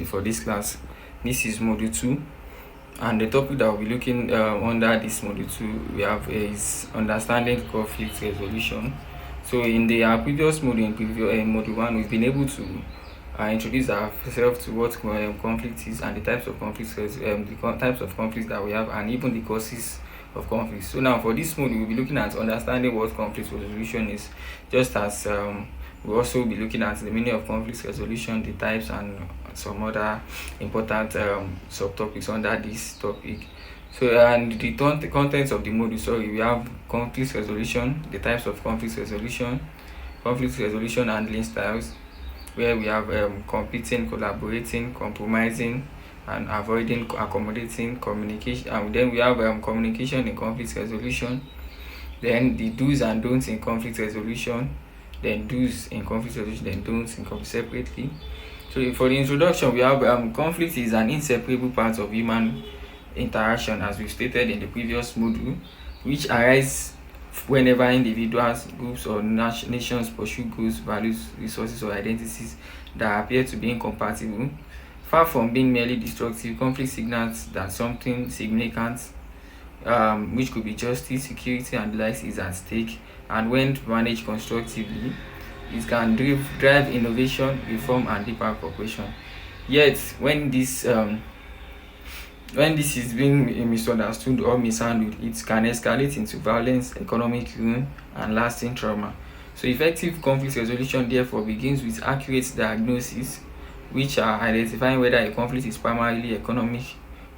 for this class. This is module 2, and the topic that we'll be looking under this module 2 we have is understanding conflict resolution. So in the previous module, in module 1, we've been able to introduce ourselves to what conflict is and the types of conflicts, types of conflicts that we have, and even the causes of conflict. So now for this module, we'll be looking at understanding what conflict resolution is, just as we'll also be looking at the meaning of conflict resolution, the types, and some other important subtopics under this topic. So and the contents of the module, we have conflict resolution, the types of conflict resolution handling styles, where we have competing, collaborating, compromising, and avoiding, accommodating, communication, and then we have communication in conflict resolution, then the do's and don'ts in conflict resolution, then do's in conflict resolution, then don'ts in conflict separately. So for the introduction, we have conflict is an inseparable part of human interaction, as we stated in the previous module, which arises whenever individuals, groups, or nations pursue goals, values, resources, or identities that appear to be incompatible. Far from being merely destructive, conflict signals that something significant, which could be justice, security, and the likes, is at stake, and when managed constructively, it can drive innovation, reform, and deeper cooperation. Yet when this is being misunderstood or mishandled, it can escalate into violence, economic ruin, and lasting trauma. So effective conflict resolution therefore begins with accurate diagnosis, which are identifying whether a conflict is primarily economic,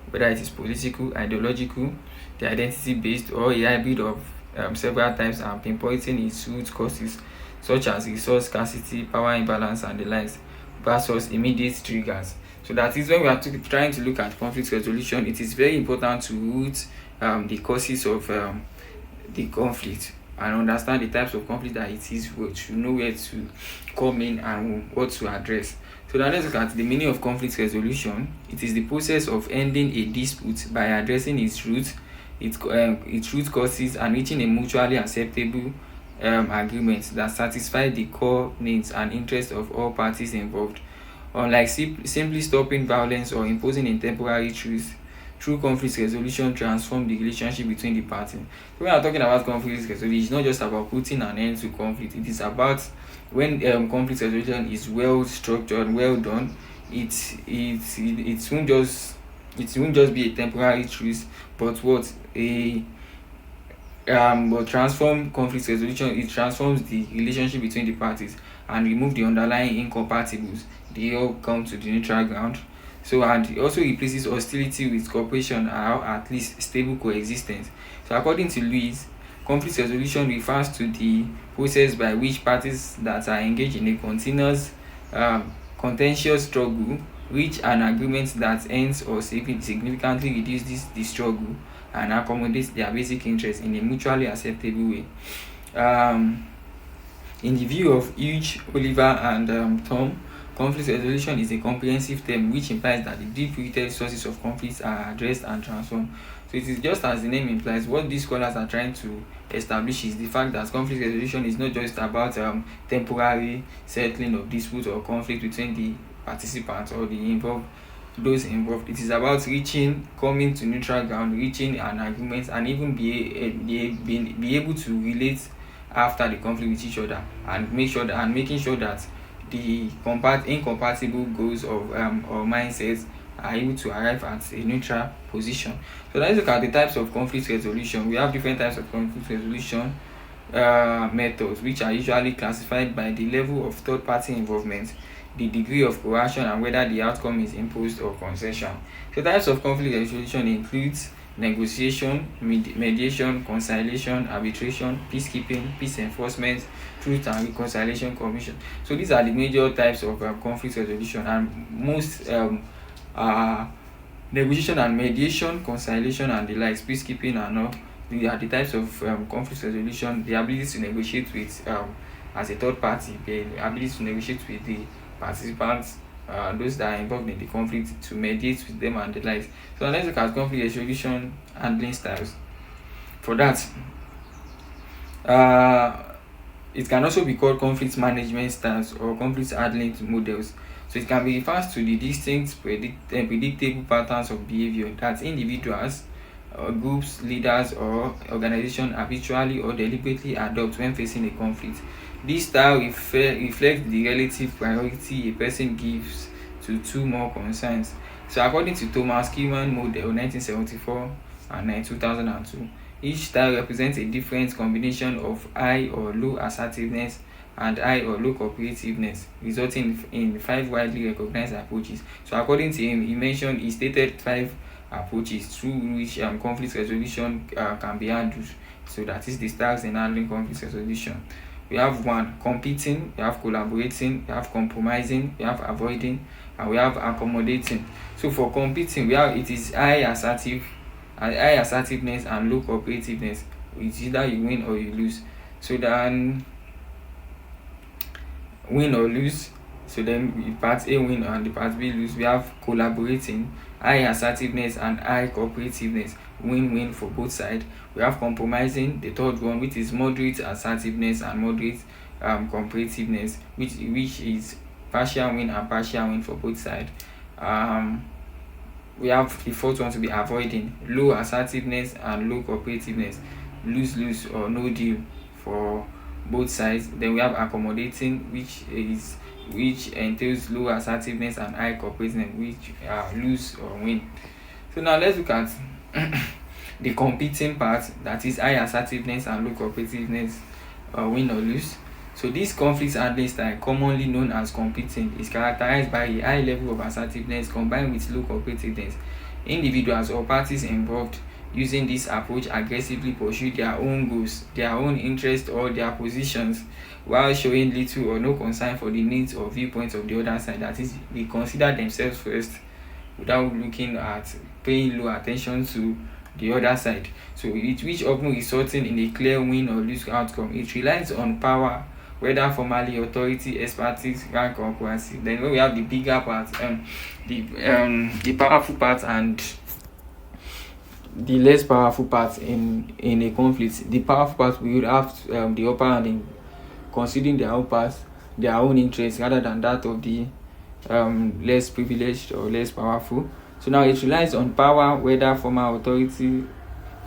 whether it is political, ideological, the identity based, or a hybrid of several types, and pinpointing its root causes such as resource scarcity, power imbalance, and the likes, versus immediate triggers. So that is when we are trying to look at conflict resolution, it is very important to root the causes of the conflict and understand the types of conflict that it is, to know where to come in and what to address. So now let's look at the meaning of conflict resolution. It is the process of ending a dispute by addressing its root causes, and reaching a mutually acceptable agreement that satisfies the core needs and interests of all parties involved. Unlike simply stopping violence or imposing a temporary truce, true conflict resolution transforms the relationship between the parties. So when we are talking about conflict resolution, it's not just about putting an end to conflict. It is about when conflict resolution is well structured, well done. It won't just be a temporary truce, but but transform conflict resolution. It transforms the relationship between the parties and remove the underlying incompatibles. They all come to the neutral ground. So, and it also replaces hostility with cooperation, or at least stable coexistence. So according to Lewis, conflict resolution refers to the process by which parties that are engaged in a continuous contentious struggle reach an agreement that ends or significantly reduces the struggle and accommodates their basic interests in a mutually acceptable way. In the view of Hughes, Oliver, and Tom, conflict resolution is a comprehensive term which implies that the deep-rooted sources of conflicts are addressed and transformed. So it is just as the name implies, what these scholars are trying to establish is the fact that conflict resolution is not just about temporary settling of disputes or conflict between the participants or those involved. It is about coming to neutral ground, reaching an agreement, and even be able to relate after the conflict with each other, and making sure that the incompatible goals of or mindsets are able to arrive at a neutral position. So let's look at the types of conflict resolution. We have different types of conflict resolution methods, which are usually classified by the level of third-party involvement, the degree of coercion, and whether the outcome is imposed or concession. So types of conflict resolution includes negotiation, mediation, conciliation, arbitration, peacekeeping, peace enforcement, truth and reconciliation commission. So these are the major types of conflict resolution, and most negotiation and mediation, conciliation, and the likes, peacekeeping, and all, they are the types of conflict resolution. The ability to negotiate with as a third party, the ability to negotiate with the participants, those that are involved in the conflict, to mediate with them, and the likes. So let's look at conflict resolution handling styles. For that, it can also be called conflict management styles or conflict handling models. So it can be referred to the distinct predictable patterns of behavior that individuals or groups, leaders, or organizations habitually or deliberately adopt when facing a conflict. This style reflects the relative priority a person gives to two more concerns. So according to Thomas Kilmann model 1974 and 2002, each style represents a different combination of high or low assertiveness and high or low cooperativeness, resulting in 5 widely recognized approaches. So according to him, he stated 5 approaches through which conflict resolution can be handled. So that is the styles in handling conflict resolution. We have 1, competing, we have collaborating, we have compromising, we have avoiding, and we have accommodating. So for competing, it is high assertiveness and low cooperativeness. It's either you win or you lose. So then win or lose. So then the part A win and the part B lose. We have collaborating, high assertiveness and high cooperativeness, win-win for both sides. We have compromising, the third one, which is moderate assertiveness and moderate cooperativeness, which is partial win and partial win for both sides. We have the fourth one to be avoiding, low assertiveness and low cooperativeness, lose or no deal for both sides. Then we have accommodating, which entails low assertiveness and high cooperativeness, which lose or win. So now let's look at the competing part, that is high assertiveness and low cooperativeness, win or lose. So this conflict handling style, commonly known as competing, is characterized by a high level of assertiveness combined with low cooperativeness. Individuals or parties involved using this approach aggressively pursue their own goals, their own interests, or their positions, while showing little or no concern for the needs or viewpoints of the other side. That is, they consider themselves first without looking at paying low attention to the other side. So which often resulting in a clear win or lose outcome. It relies on power, whether formally authority, expertise, rank, or coercive. Then when we have the bigger part, the powerful part and the less powerful part in a conflict. The powerful part, we would have the upper hand in considering their own path, their own interests, rather than that of the less privileged or less powerful. So now it relies on power, whether formal authority,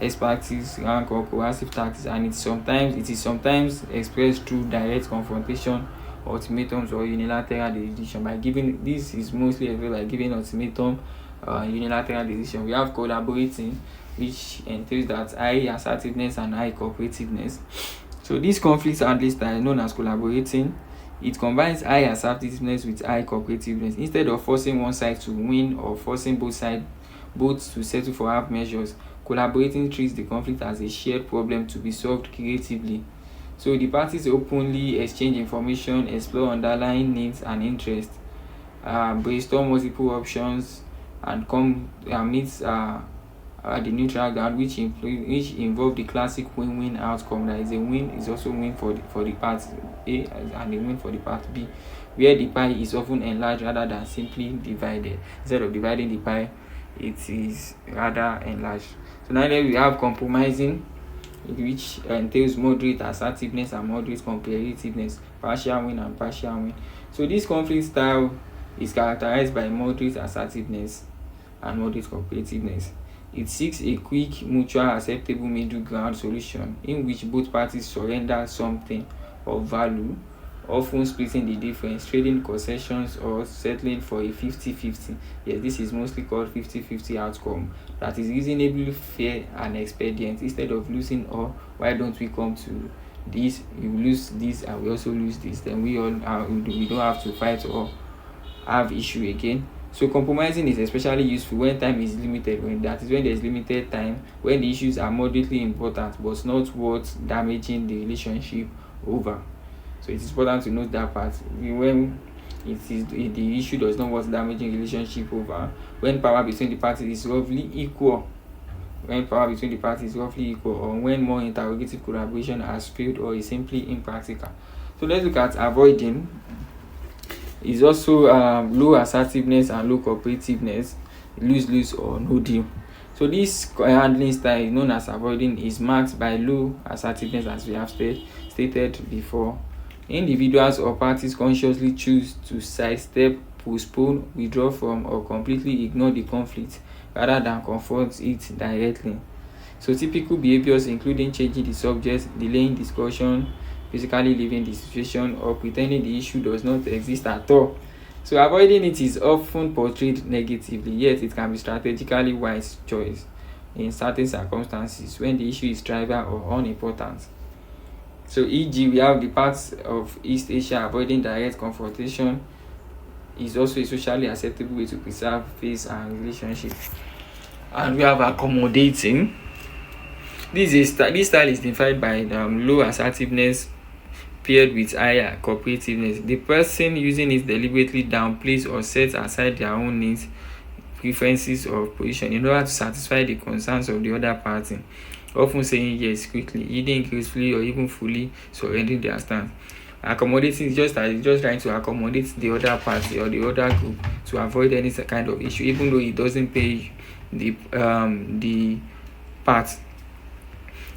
expertise, rank, or coercive tactics, and it is sometimes expressed through direct confrontation, ultimatums, or unilateral decision. By giving, this is mostly by giving ultimatum, unilateral decision. We have collaborating, which entails that high assertiveness and high cooperativeness. So this conflict handling style, known as collaborating, it combines high assertiveness with high cooperativeness. Instead of forcing one side to win or forcing both to settle for half measures, collaborating treats the conflict as a shared problem to be solved creatively. So the parties openly exchange information, explore underlying needs and interests, brainstorm multiple options, and come meet the neutral ground, which involve the classic win-win outcome. That is, a win is also win for the part A and a win for the part B, where the pie is often enlarged rather than simply divided. Instead of dividing the pie, it is rather enlarged. So now we have compromising, which entails moderate assertiveness and moderate competitiveness, partial win and partial win. So this conflict style is characterized by moderate assertiveness and moderate competitiveness. It seeks a quick, mutual, acceptable middle ground solution in which both parties surrender something of value, often splitting the difference, trading concessions, or settling for a 50-50. Yes, this is mostly called 50-50 outcome. That is reasonably fair and expedient. Instead of losing all, why don't we come to this? You lose this and we also lose this. Then we don't have to fight or have issue again. So compromising is especially useful when time is limited, when there's limited time, when the issues are moderately important but not worth damaging the relationship over. So it is important to note that part. When the issue does not worth damaging relationship over, when power between the parties is roughly equal, or when more interrogative collaboration has failed or is simply impractical. So let's look at avoiding. Is also low assertiveness and low cooperativeness, lose or no deal. So this handling style, known as avoiding, is marked by low assertiveness, as we have stated before. Individuals or parties consciously choose to sidestep postpone, withdraw from, or completely ignore the conflict rather than confront it directly. So typical behaviors including changing the subject, delaying discussion, physically leaving the situation, or pretending the issue does not exist at all. So avoiding it is often portrayed negatively, yet it can be strategically wise choice in certain circumstances when the issue is trivial or unimportant. So e.g., we have the parts of East Asia avoiding direct confrontation is also a socially acceptable way to preserve peace and relationship. And we have accommodating. This style is defined by low assertiveness paired with higher cooperativeness. The person using it deliberately downplays or sets aside their own needs, preferences, or position in order to satisfy the concerns of the other party, often saying yes quickly, yielding gracefully, or even fully surrendering their stance. Accommodating is just trying to accommodate the other party or the other group to avoid any kind of issue, even though it doesn't pay the part.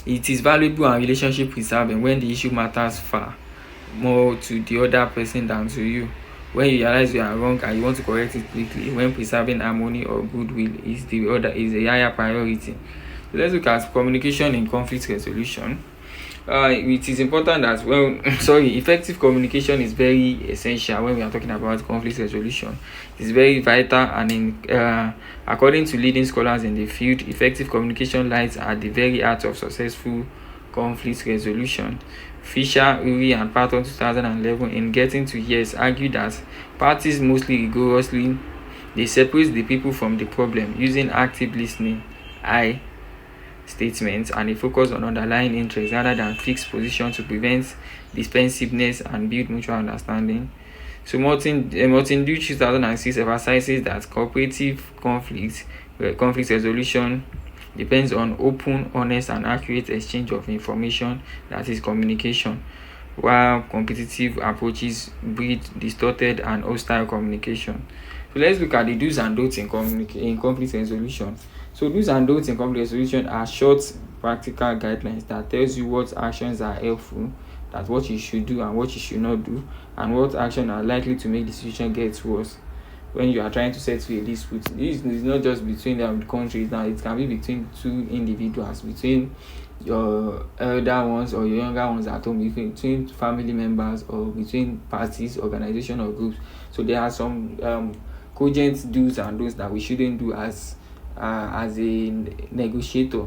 It is valuable and relationship preserving when the issue matters far more to the other person than to you. When you realize you are wrong and you want to correct it quickly, when preserving harmony or goodwill is a higher priority. So let's look at communication in conflict resolution. It is important that effective communication is very essential when we are talking about conflict resolution. It's very vital, and according to leading scholars in the field, effective communication lies at the very heart of successful conflict resolution. Fisher, Uri, and Patton 2011 in Getting to Yes argue that parties mostly rigorously they separate the people from the problem using active listening, statements, and a focus on underlying interests rather than fixed position to prevent defensiveness and build mutual understanding. So Martin Dutch 2006 emphasizes that cooperative conflict resolution depends on open, honest, and accurate exchange of information, that is communication, while competitive approaches breed distorted and hostile communication. So let's look at the do's and don'ts in conflict resolution. So do's and don'ts in conflict resolution are short, practical guidelines that tells you what actions are helpful, that what you should do and what you should not do, and what actions are likely to make the situation get worse. When you are trying to settle a dispute, this is not just between countries now, it can be between two individuals, between your elder ones or your younger ones at home, between family members, or between parties, organization, or groups. So there are some cogent do's and don'ts that we shouldn't do as a negotiator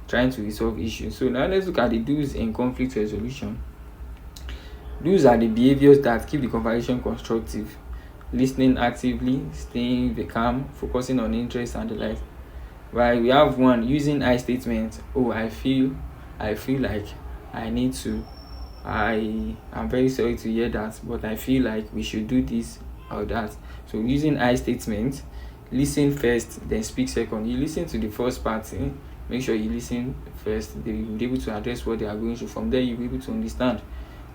trying to resolve issues. So now let's look at the do's in conflict resolution. Do's are the behaviors that keep the conversation constructive: listening actively, staying calm, focusing on interest, and the like. While we have one, using I statements. I feel like I need to. I am very sorry to hear that, but I feel like we should do this or that. So using I statements, listen first, then speak second. You listen to the first party, make sure you listen first. They will be able to address what they are going through. From there, you'll be able to understand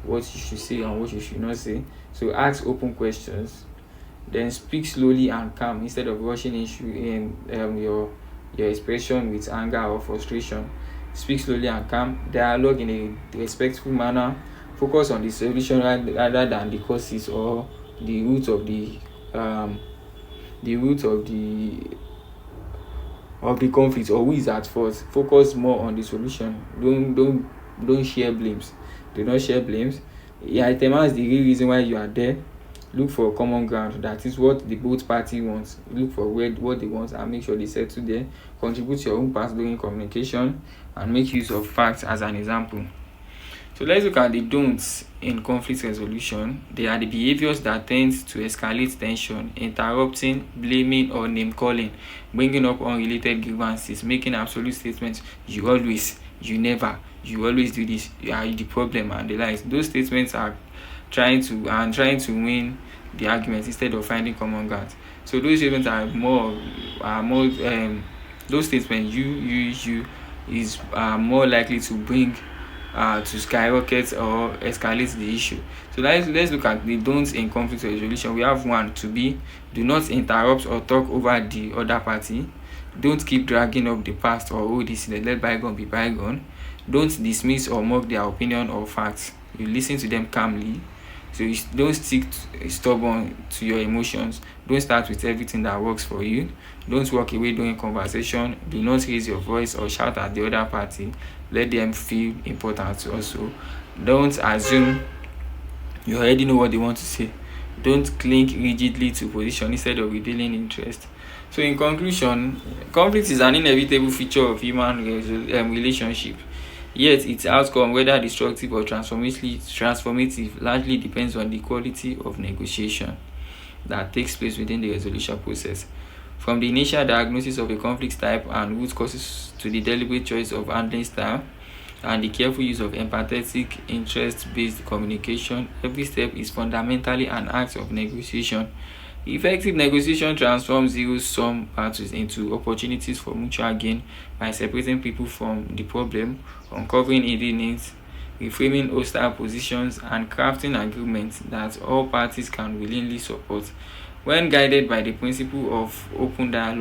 what you should say and what you should not say. So ask open questions, then speak slowly and calm instead of rushing in your expression with anger or frustration. Speak slowly and calm. Dialogue in a respectful manner. Focus on the solution rather than the causes or the root of the conflict, or who is at fault. Focus more on the solution. Don't share blames. Do not share blames. Itemize the real reason why you are there. Look for common ground, that is what the both party wants. Look for what they want and make sure they settle there. Contribute your own part during communication and make use of facts as an example. So let's look at the don'ts in conflict resolution. They are the behaviors that tend to escalate tension: interrupting, blaming, or name calling, bringing up unrelated grievances, making absolute statements: you always, you never, you always do this, you are the problem, and the likes. Those statements are trying to win the argument instead of finding common ground. So those statements are more those statements you is more likely to bring to skyrocket or escalate the issue. So let's look at the don'ts in conflict resolution. We have one to be: do not interrupt or talk over the other party. Don't keep dragging up the past or hold this. Let bygone be bygone. Don't dismiss or mock their opinion or facts. You listen to them calmly. So don't stick stubborn to your emotions. Don't start with everything that works for you. Don't walk away during conversation. Do not raise your voice or shout at the other party. Let them feel important also. Don't assume you already know what they want to say. Don't cling rigidly to position instead of revealing interest. So in conclusion, conflict is an inevitable feature of human relationship. Yet its outcome, whether destructive or transformative, largely depends on the quality of negotiation that takes place within the resolution process. From the initial diagnosis of a conflict type and root causes to the deliberate choice of handling style and the careful use of empathetic, interest-based communication, every step is fundamentally an act of negotiation. Effective negotiation transforms zero-sum battles into opportunities for mutual gain by separating people from the problem, uncovering hidden needs, reframing hostile positions, and crafting agreements that all parties can willingly support. When guided by the principle of open dialogue